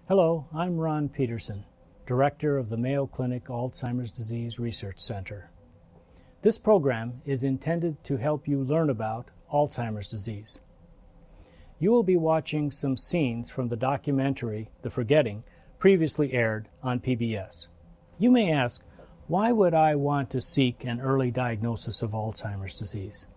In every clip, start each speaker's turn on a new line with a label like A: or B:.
A: Hello, I'm Ron Peterson, Director of the Mayo Clinic Alzheimer's Disease Research Center. This program is intended to help you learn about Alzheimer's disease. You will be watching some scenes from the documentary The Forgetting, previously aired on PBS. You may ask, why would I want to seek an early diagnosis of Alzheimer's disease?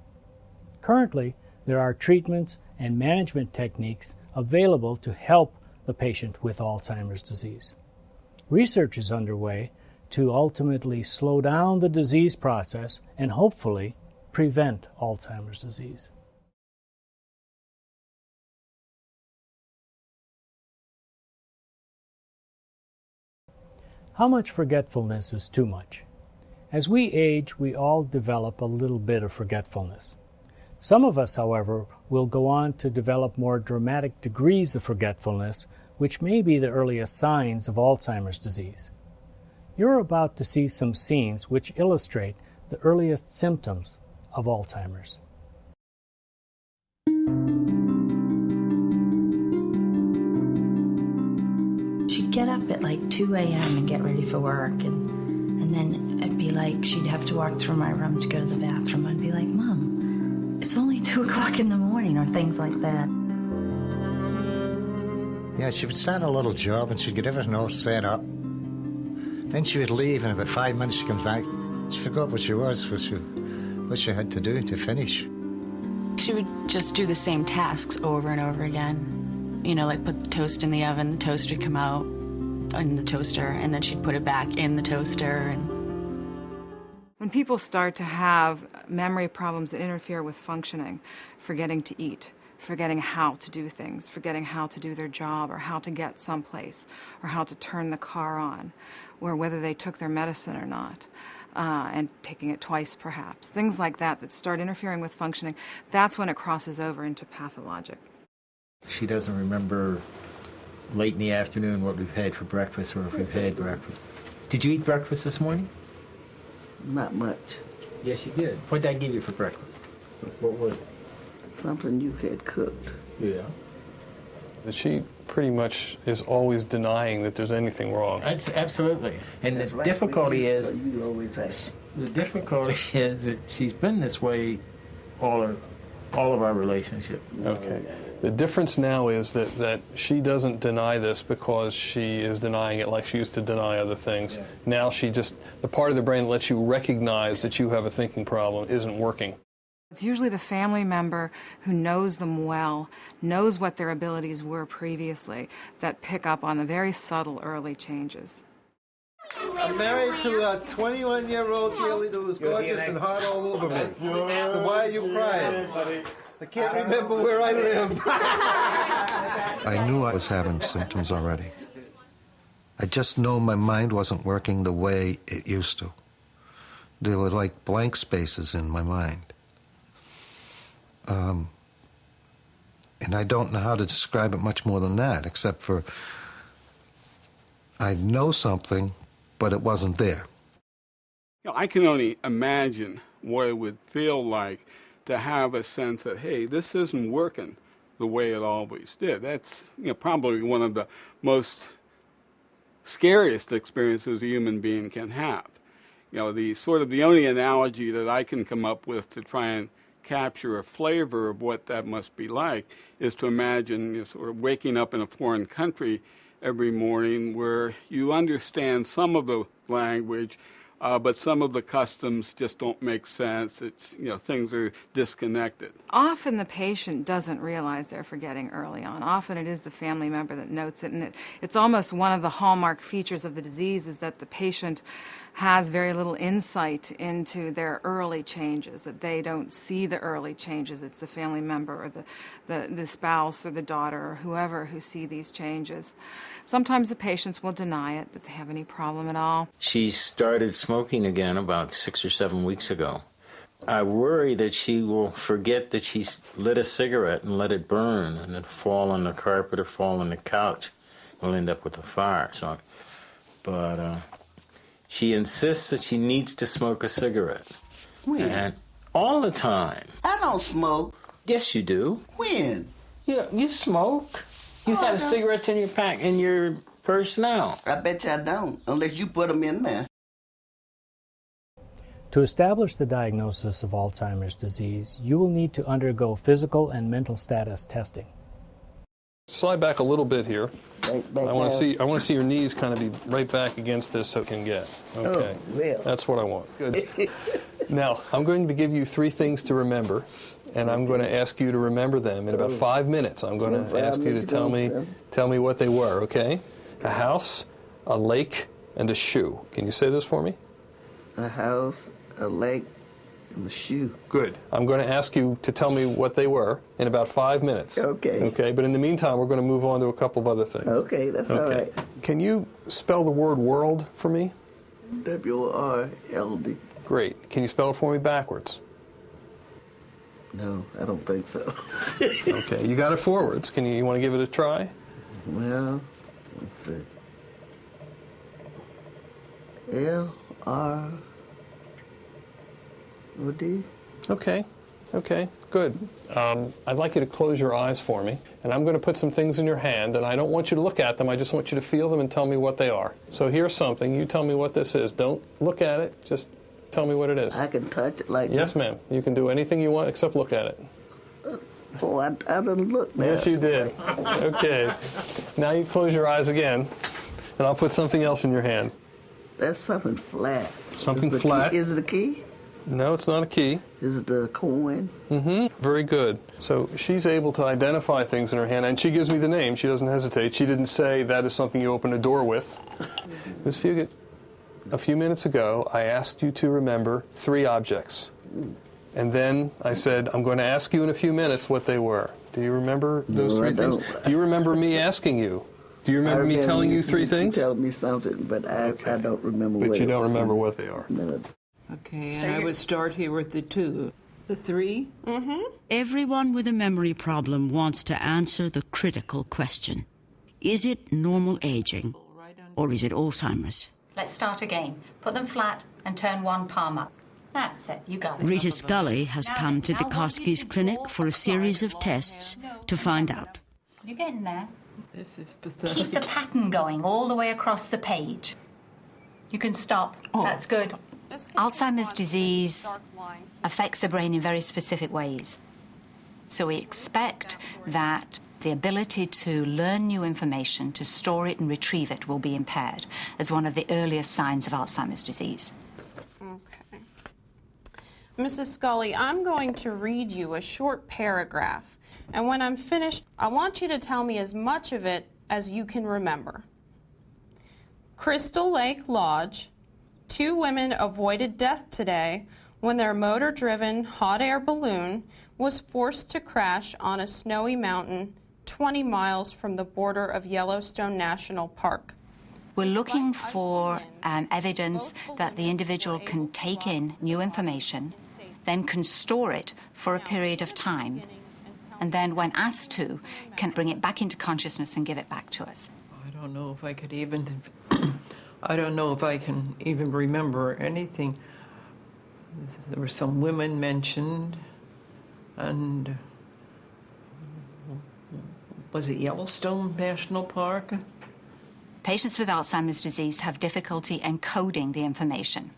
A: Currently, there are treatments and management techniques available to help the patient with Alzheimer's disease. Research is underway to ultimately slow down the disease process and hopefully prevent Alzheimer's disease. How much forgetfulness is too much? As we age, we all develop a little bit of forgetfulness. Some of us, however, will go on to develop more dramatic degrees of forgetfulness, which may be the earliest signs of Alzheimer's disease. You're about to see some scenes which illustrate the earliest symptoms of Alzheimer's.
B: She'd get up at like 2 a.m. and get ready for work, and then it'd be like she'd have to walk through my room to go to the bathroom. I'd be like, Mom, it's only 2 o'clock in the morning, or things like that.
C: Yeah, she would start a little job and she'd get everything all set up. Then she would leave, and about 5 minutes she comes back. She forgot what she was, what she had to do to finish.
D: She would just do the same tasks over and over again. You know, like put the toast in the oven, the toast would come out in the toaster, and then she'd put it back in the toaster. And
E: when people start to have memory problems that interfere with functioning, forgetting to eat, forgetting how to do things, forgetting how to do their job or how to get someplace or how to turn the car on, or whether they took their medicine or not, and taking it twice perhaps, things like that that start interfering with functioning, that's when it crosses over into pathologic.
F: She doesn't remember late in the afternoon what we've had for breakfast or if we've had breakfast. Did you eat breakfast this morning?
G: Not much.
F: Yes, you did. What did I give you for breakfast? What was it?
G: Something you had cooked.
F: Yeah.
H: She pretty much is always denying that there's anything wrong.
F: That's absolutely. And
G: That's
F: the
G: right.
F: difficulty is,
G: You always ask.
F: the difficulty is that she's been this way all of our relationship.
H: Okay. The difference now is that she doesn't deny this because she is denying it like she used to deny other things. Yeah. Now she just, the part of the brain that lets you recognize that you have a thinking problem isn't working.
E: It's usually the family member who knows them well, knows what their abilities were previously, that pick up on the very subtle early changes.
I: I'm married to a 21-year-old cheerleader who's gorgeous and hot all over me. So why are you crying? I can't remember where I live.
J: I knew I was having symptoms already. I just know my mind wasn't working the way it used to. There were like blank spaces in my mind. And I don't know how to describe it much more than that, except for I know something, but it wasn't there.
K: You know, I can only imagine what it would feel like to have a sense that, hey, this isn't working the way it always did. That's probably one of the most scariest experiences a human being can have. The only analogy that I can come up with to try and capture a flavor of what that must be like is to imagine sort of waking up in a foreign country every morning where you understand some of the language, but some of the customs just don't make sense. It's, things are disconnected.
E: Often the patient doesn't realize they're forgetting early on. Often it is the family member that notes it, and it's almost one of the hallmark features of the disease is that the patient has very little insight into their early changes, that they don't see the early changes. It's the family member or the spouse or the daughter or whoever who see these changes. Sometimes the patients will deny it, that they have any problem at all.
F: She started smoking again about 6 or 7 weeks ago. I worry that she will forget that she lit a cigarette and let it burn and it'll fall on the carpet or fall on the couch. We'll end up with a fire. But she insists that she needs to smoke a cigarette.
G: When?
F: And all the time.
G: I don't smoke.
F: Yes, you do.
G: When?
F: Yeah, you smoke. You have cigarettes in your pack, in your purse now.
G: I bet you I don't, unless you put them in there.
A: To establish the diagnosis of Alzheimer's disease, you will need to undergo physical and mental status testing.
H: Slide back a little bit here.
G: Back
H: I want to see your knees kind of be right back against this so it can get. Okay.
G: Oh, well.
H: That's what I want. Good. Now, I'm going to give you 3 things to remember, and I'm going to ask you to remember them in about 5 minutes. I'm going to ask you to tell me what they were, okay? A house, a lake, and a shoe. Can you say this for me?
G: A house, a lake, and a shoe.
H: Good. I'm going to ask you to tell me what they were in about 5 minutes.
G: Okay.
H: Okay, but in the meantime, we're going to move on to a couple of other things.
G: Okay, that's all right.
H: Can you spell the word world for me?
G: W-O-R-L-D.
H: Great. Can you spell it for me backwards?
G: No, I don't think so.
H: Okay, you got it forwards. You want to give it a try?
G: Well, let's see. L-R-O-D.
H: Okay, good. I'd like you to close your eyes for me, and I'm going to put some things in your hand, and I don't want you to look at them. I just want you to feel them and tell me what they are. So here's something. You tell me what this is. Don't look at it. Just tell me what it is.
G: I can touch it like
H: Yes,
G: this?
H: ma'am. You can do anything you want except look at it.
G: Oh, I didn't look now.
H: Yes, you did. Okay. Now you close your eyes again, and I'll put something else in your hand.
G: That's something flat.
H: Something flat?
G: Is it a key?
H: No, it's not a key.
G: Is it a coin?
H: Mm-hmm. Very good. So she's able to identify things in her hand, and she gives me the name. She doesn't hesitate. She didn't say that is something you open a door with. Ms. Fugit, a few minutes ago, I asked you to remember 3 objects. And then I said, I'm going to ask you in a few minutes what they were. Do you remember those 3 things? Do you remember me asking you? Do you remember me telling you 3 things?
G: You telling me something, but I don't remember what.
H: But you don't remember what they are.
G: No.
L: Okay, and I would start here with the 2. The 3?
M: Mm-hmm. Everyone with a memory problem wants to answer the critical question. Is it normal aging, or is it Alzheimer's?
N: Let's start again. Put them flat and turn one palm up. That's it, you got it.
M: Rita Scully has come to Dikoski's clinic for a series of tests to find out.
N: You're getting there.
L: This is pathetic.
N: Keep the pattern going all the way across the page. You can stop. That's good. Alzheimer's disease affects the brain in very specific ways. So we expect that the ability to learn new information, to store it and retrieve it will be impaired as one of the earliest signs of Alzheimer's disease.
O: Okay. Mrs. Scully, I'm going to read you a short paragraph, and when I'm finished, I want you to tell me as much of it as you can remember. Crystal Lake Lodge. 2 women avoided death today when their motor-driven hot air balloon was forced to crash on a snowy mountain 20 miles from the border of Yellowstone National Park.
N: We're looking for evidence that the individual can take in new information, then can store it for a period of time, and then when asked to, can bring it back into consciousness and give it back to us.
L: I don't know if I could even... I don't know if I can even remember anything. There were some women mentioned, and was it Yellowstone National Park?
N: Patients with Alzheimer's disease have difficulty encoding the information.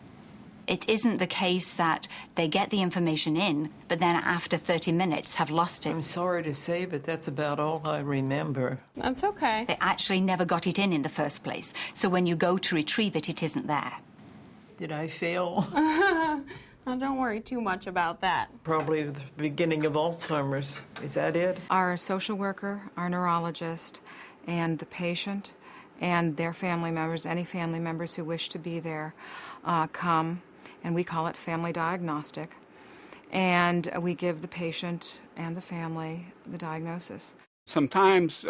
N: It isn't the case that they get the information in, but then after 30 minutes have lost it.
L: I'm sorry to say, but that's about all I remember.
O: That's okay.
N: They actually never got it in the first place. So when you go to retrieve it, it isn't there.
L: Did I fail?
O: Well, don't worry too much about that.
L: Probably the beginning of Alzheimer's. Is that it?
E: Our social worker, our neurologist, and the patient and their family members, any family members who wish to be there, come, and we call it family diagnostic. And we give the patient and the family the diagnosis.
K: Sometimes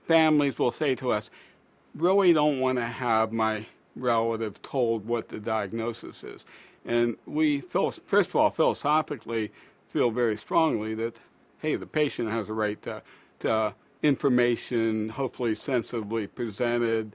K: families will say to us, really don't want to have my relative told what the diagnosis is. And we, first of all, philosophically feel very strongly that, hey, the patient has a right to information, hopefully sensibly presented.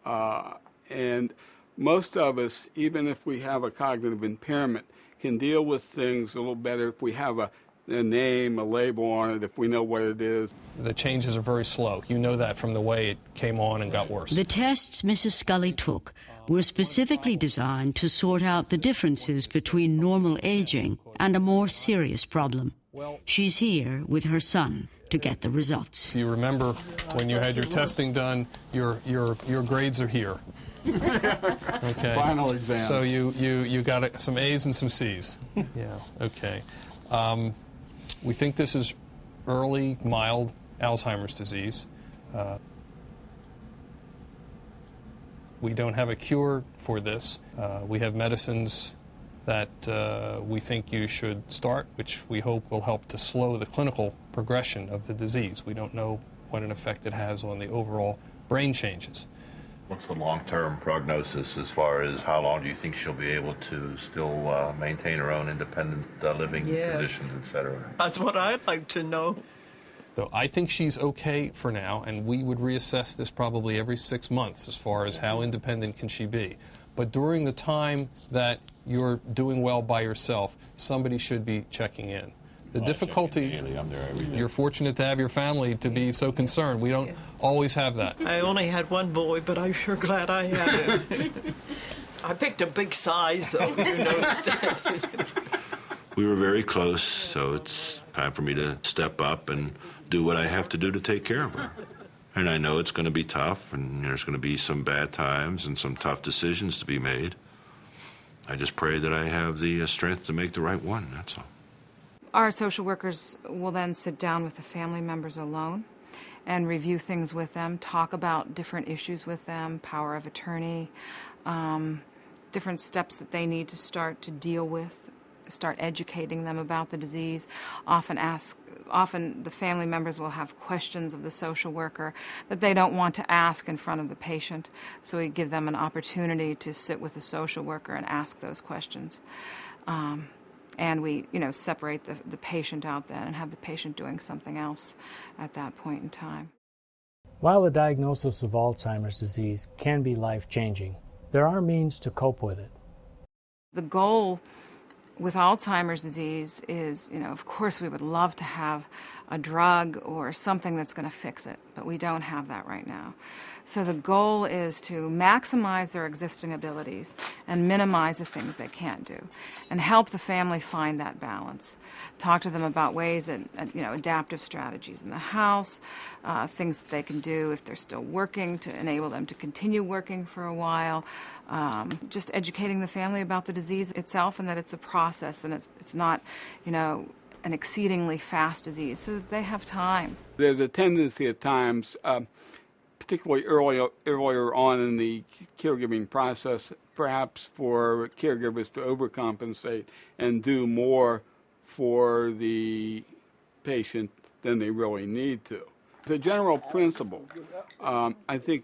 K: And most of us, even if we have a cognitive impairment, can deal with things a little better if we have a a name, a label on it if we know what it is.
H: The changes are very slow. You know that from the way it came on and got worse.
M: The tests Mrs. Scully took were specifically designed to sort out the differences between normal aging and a more serious problem. She's here with her son to get the results.
H: You remember when you had your testing done, your grades are here. Okay.
K: Final exam.
H: So you got some A's and some C's. Yeah. Okay. We think this is early, mild Alzheimer's disease. We don't have a cure for this. We have medicines that we think you should start, which we hope will help to slow the clinical progression of the disease. We don't know what an effect it has on the overall brain changes.
P: What's the long-term prognosis as far as how long do you think she'll be able to still maintain her own independent living conditions, et cetera?
L: That's what I'd like to know.
H: So I think she's okay for now, and we would reassess this probably every 6 months as far as how independent can she be. But during the time that you're doing well by yourself, somebody should be checking in. The difficulty,
P: I'm there every day.
H: You're fortunate to have your family to be so concerned. We don't always have that.
L: I only had one boy, but I'm sure glad I had him. I picked a big size, though, you noticed that.
P: We were very close, so it's time for me to step up and do what I have to do to take care of her. And I know it's going to be tough, and there's going to be some bad times and some tough decisions to be made. I just pray that I have the strength to make the right one, that's all.
E: Our social workers will then sit down with the family members alone and review things with them, talk about different issues with them, power of attorney, different steps that they need to start to deal with, start educating them about the disease. Often the family members will have questions of the social worker that they don't want to ask in front of the patient, so we give them an opportunity to sit with the social worker and ask those questions. And we, separate the patient out then and have the patient doing something else at that point in time.
A: While the diagnosis of Alzheimer's disease can be life-changing, there are means to cope with it.
E: The goal with Alzheimer's disease is, of course we would love to have a drug or something that's going to fix it, but we don't have that right now. So the goal is to maximize their existing abilities and minimize the things they can't do, and help the family find that balance. Talk to them about ways that, adaptive strategies in the house, things that they can do if they're still working to enable them to continue working for a while. Just educating the family about the disease itself and that it's a process and it's not, an exceedingly fast disease, so that they have time.
K: There's a tendency at times, particularly earlier on in the caregiving process, perhaps for caregivers to overcompensate and do more for the patient than they really need to. As a general principle, I think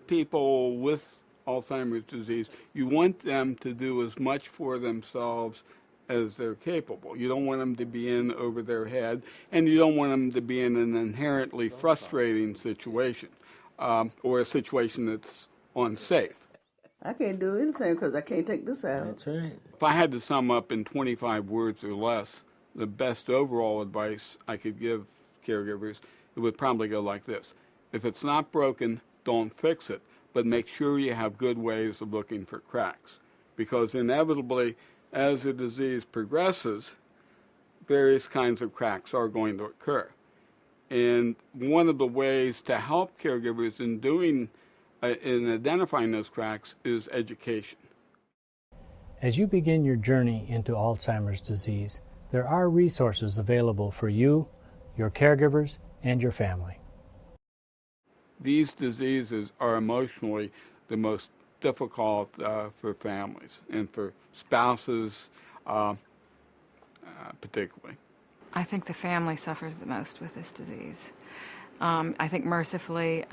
K: people with Alzheimer's disease, you want them to do as much for themselves as they're capable. You don't want them to be in over their head, and you don't want them to be in an inherently frustrating situation or a situation that's unsafe.
G: I can't do anything because I can't take this out.
F: That's right.
K: If I had to sum up in 25 words or less, the best overall advice I could give caregivers, it would probably go like this. If it's not broken, don't fix it, but make sure you have good ways of looking for cracks. Because inevitably, as the disease progresses, various kinds of cracks are going to occur. And one of the ways to help caregivers in identifying those cracks is education.
A: As you begin your journey into Alzheimer's disease, there are resources available for you, your caregivers, and your family.
K: These diseases are emotionally the most difficult for families and for spouses particularly.
E: I think the family suffers the most with this disease. I think mercifully,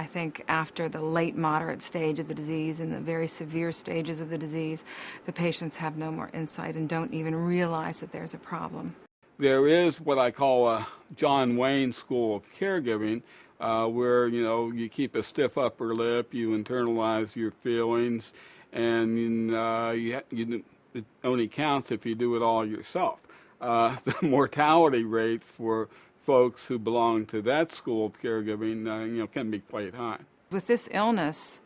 E: after the late moderate stage of the disease and the very severe stages of the disease, the patients have no more insight and don't even realize that there's a problem.
K: There is what I call a John Wayne school of caregiving, where, you keep a stiff upper lip, you internalize your feelings, and it only counts if you do it all yourself. the mortality rate for folks who belong to that school of caregiving, can be quite high.
E: With this illness,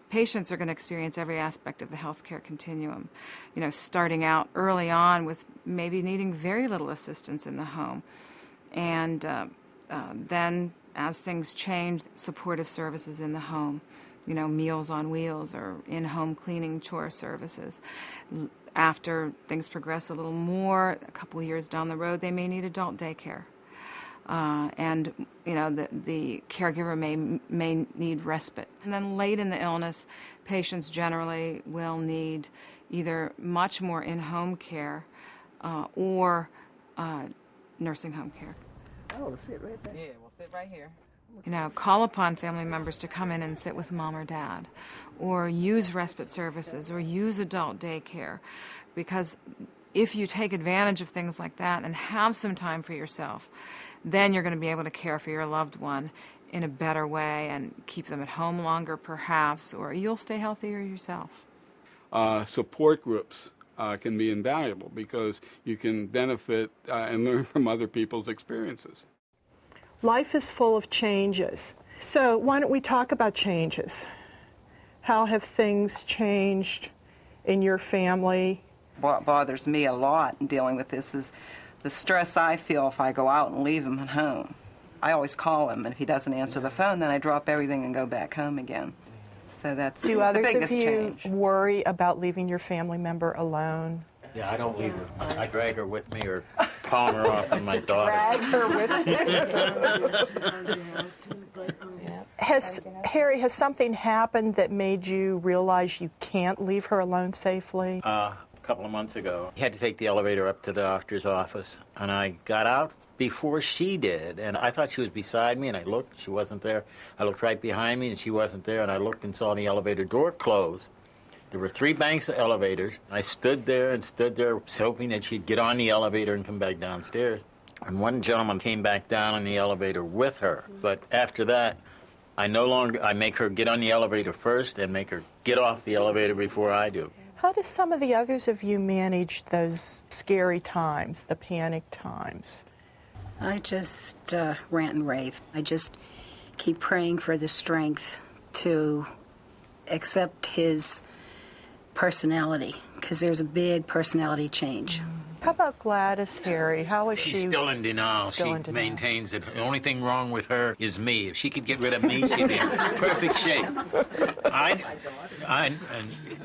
E: patients are going to experience every aspect of the healthcare continuum, starting out early on with maybe needing very little assistance in the home. And then as things change, supportive services in the home, Meals on Wheels or in-home cleaning chore services. After things progress a little more, a couple of years down the road, they may need adult daycare. And the caregiver may need respite. And then late in the illness, patients generally will need either much more in-home care or nursing home care.
G: Oh, sit right there. Yeah, we'll sit right here.
E: Call upon family members to come in and sit with mom or dad, or use respite services, or use adult daycare, because if you take advantage of things like that and have some time for yourself, then you're going to be able to care for your loved one in a better way and keep them at home longer perhaps, or you'll stay healthier yourself.
K: Support groups can be invaluable because you can benefit and learn from other people's experiences.
Q: Life is full of changes. So why don't we talk about changes? How have things changed in your family?
G: What bothers me a lot in dealing with this is the stress I feel if I go out and leave him at home. I always call him, and if he doesn't answer the phone, then I drop everything and go back home again. So that's the biggest change.
Q: Do others of you worry about leaving your family member alone?
F: Yeah, I don't leave her. I drag her with me or palm her off on my daughter.
Q: Drag her with you. Harry, has something happened that made you realize you can't leave her alone safely?
F: A couple of months ago, I had to take the elevator up to the doctor's office, and I got out before she did, and I thought she was beside me, and I looked, she wasn't there. I looked right behind me, and she wasn't there, and I looked and saw the elevator door close. There were 3 banks of elevators. I stood there, hoping that she'd get on the elevator and come back downstairs. And one gentleman came back down on the elevator with her. But after that, I make her get on the elevator first and make her get off the elevator before I do.
Q: How do some of the others of you manage those scary times, the panic times?
R: I just rant and rave. I just keep praying for the strength to accept his personality, because there's a big personality change.
Q: How about Gladys, Harry? How is she?
F: She's still in denial. She maintains that the only thing wrong with her is me. If she could get rid of me, she'd be in perfect shape. And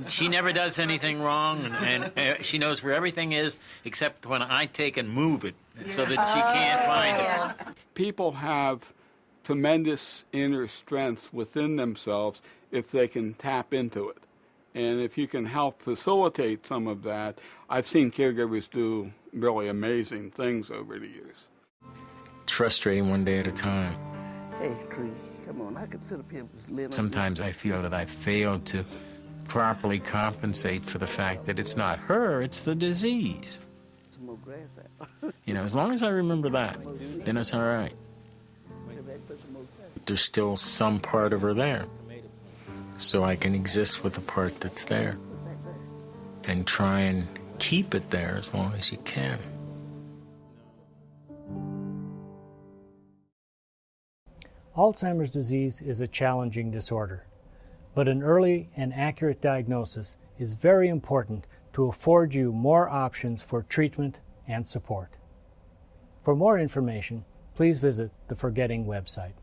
F: she never does anything wrong, and she knows where everything is except when I take and move it so that she can't find it.
K: People have tremendous inner strength within themselves if they can tap into it. And if you can help facilitate some of that, I've seen caregivers do really amazing things over the years.
F: It's frustrating one day at a time.
G: Hey, Tree, come on, I can sit up here with Lynn.
F: Sometimes I feel that I failed to properly compensate for the fact that it's not her, it's the disease.
G: Some more grass out.
F: As long as I remember that, then it's all right. There's still some part of her there. So I can exist with the part that's there and try and keep it there as long as you can.
A: Alzheimer's disease is a challenging disorder, but an early and accurate diagnosis is very important to afford you more options for treatment and support. For more information, please visit the Forgetting website.